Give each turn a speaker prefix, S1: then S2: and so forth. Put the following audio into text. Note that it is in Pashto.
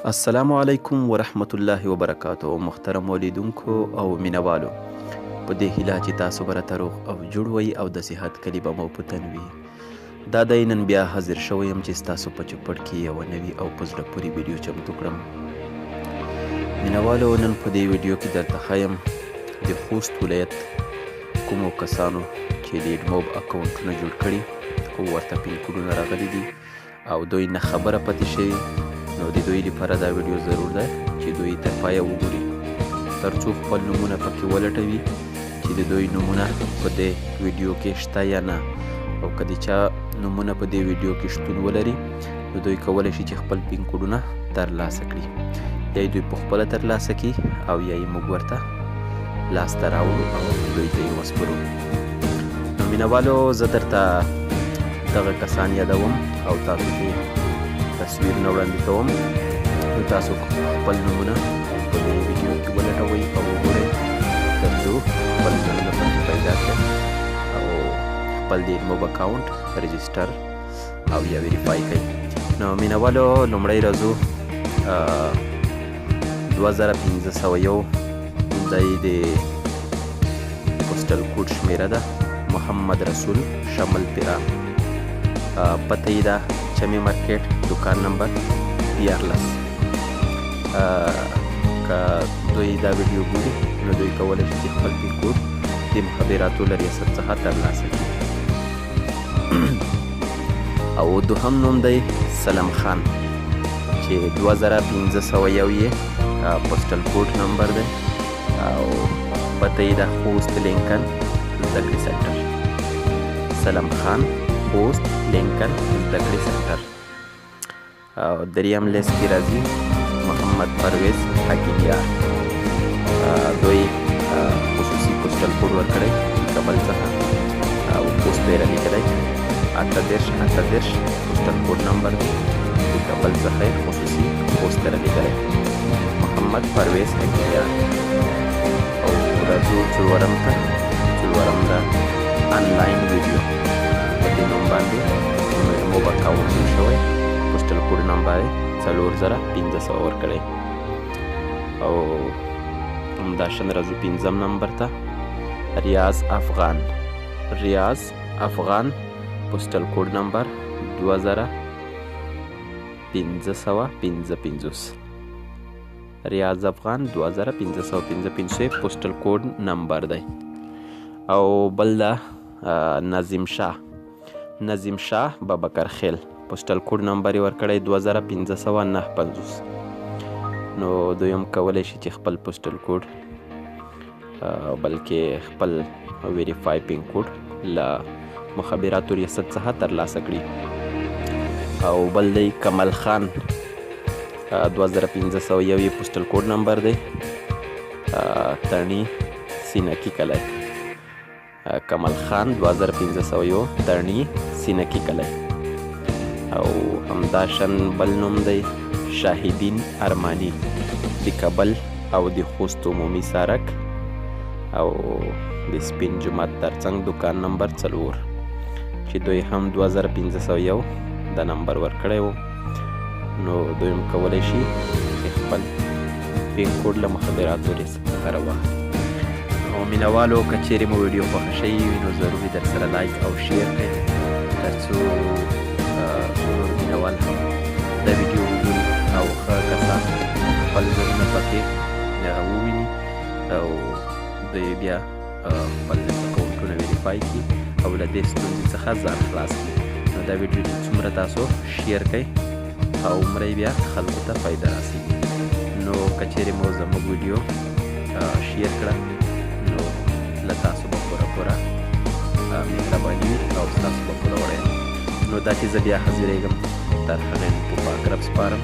S1: السلام علیکم ورحمت الله وبرکاتو. محترم اولیدونکو او مینوالو، په دې هیله چې تاسو به راته روغ او جوړ وئ او د صحت کلي به مو په تن وي. دا دی نن بیا حاضر شوی یم چې ستاسو په چوپړ کې یوه نوي او په زړه پورې ویډیو چمتو کړم. مینوالو، نن په دې ویډیو کې درته ښیم د خوست ولایت کومو کسانو چې د ایډموب اکاونټونه جوړ کړي او ورته پین کوډونه راغلي دي او دوی نه خبره پاتې شوي، نو د دوی لپاره دا ویډیو ضرور ده چې دوی تر پایه وګوري تر څو خپل نومونه پکې ولټوي چې د دوی نومونه په دې ویډیو کې شته یا نه، او که د چا نومونه په دې ویډیو کې شتون ولري نو دوی کولی شي چې خپل پین کوډونه ترلاسه کړي، یا یې دوی پخپله ترلاسه کړي او یا یې موږ ورته لاسته راوړو او دوی ته یې وسپارو. نو مینوالو، زه درته دغه کسان یادوم او تاسو ته تصویرونه وړاندې کوم، نو تاسو خپل نومونه په دې ویډیو کې ولټوئ او وګورئ تر څو خپل ځانونه پکې پیدا کړئ او خپل د ایډموب اکاونټ رجسټر او یا ویریفای کړئ. نو مینوالو، لومړی راځو 2501 دا یې د پوسټل کوډ شمیره ده، محمد رسول شمل پیرا، پته یې ده چمی مارکیټ، دکان نمبر 14. که دوی دا ویډیو ګوري نو دوی کولی شي چې خپل پین کوډ د مخابراتو له ریاست څخه ترلاسه کړي. او دوهم نوم دی سلم خان چې 2501 یې پوسټل کوډ نمبر دی او پته یې ده خوست لینکن زده کړې سنټر. سلم خان، خوست لینکن زده کړې سنټر. او دریم لیست کې راځي محمد پرویز حکیمیار، دوی خصوصي پوسټل کوډ ورکړی کابل څخه او پوسټ یې رالیکلی 38 پوسټل کوډ نمبر دی، د کابل څخه یې خصوصي پوسټ یې رالیکلی محمد پرویز حکیمیار. او راځو څلورم ده آنلاین ویډیو، په دې نوم باندې موب اکاونټ جوړ شوی، پوسټل کوډ نمبر یې 4500 ورکړی. او همداشان راځو پنځم نمبر ته ریاض افغان پوسټل کوډ نمبر 2555. ریاض افغان 2555 پوسټل کوډ نمبر دی. او بل ده نظیم شاه بابکر خیل، پوسټل کوډ نمبر یې ورکړی 2559. نو دوی هم کولی شي چې خپل پوسټل کوډ بلکې خپل ویریفای پین کوډ له مخابراتو ریاست څخه ترلاسه کړي. او بل دی کمل خان 2501 یې پوسټل کوډ نمبر دی، ترنی سینکي کلی. کمل خان 2501 ترنی سینکي کلی. او همداشان بل نوم دی شاهدین ارمانی، د کابل او د خوست عمومي سړک او د سپین جومات ترڅنګ دکان نمبر 4 چې دوی هم 2501 دا نمبر ورکړی و. نو دوی هم کولی شي چې خپل پین کوډ له مخابراتو ریاست څخه راواخلي. نو مینوالو، که چیرې مو ویډیو خوښه شوې وي نو ضروري در سره لایک او شیر کړئ تر څو نور مینوال هم دا ویډیو وګوري او ښه کسان خپل ځانونه پکې وویني او دوی بیا خپل اکاونټونه ویریفای کړي او له دې ستونزې څخه ځان خلاص کړي. نو دا ویډیو څومره تاسو شیر کړئ او عمره بیا خلکو ته فایده رسېږي. نو که چیرې مو زموږ ویډیو شیر کړه نو له تاسو به پوره مهرباني وي او ستاسو به پوره وړی. نو دا چې زه بیا حاضرېږم تر هغې مو په پاک رب سپارم.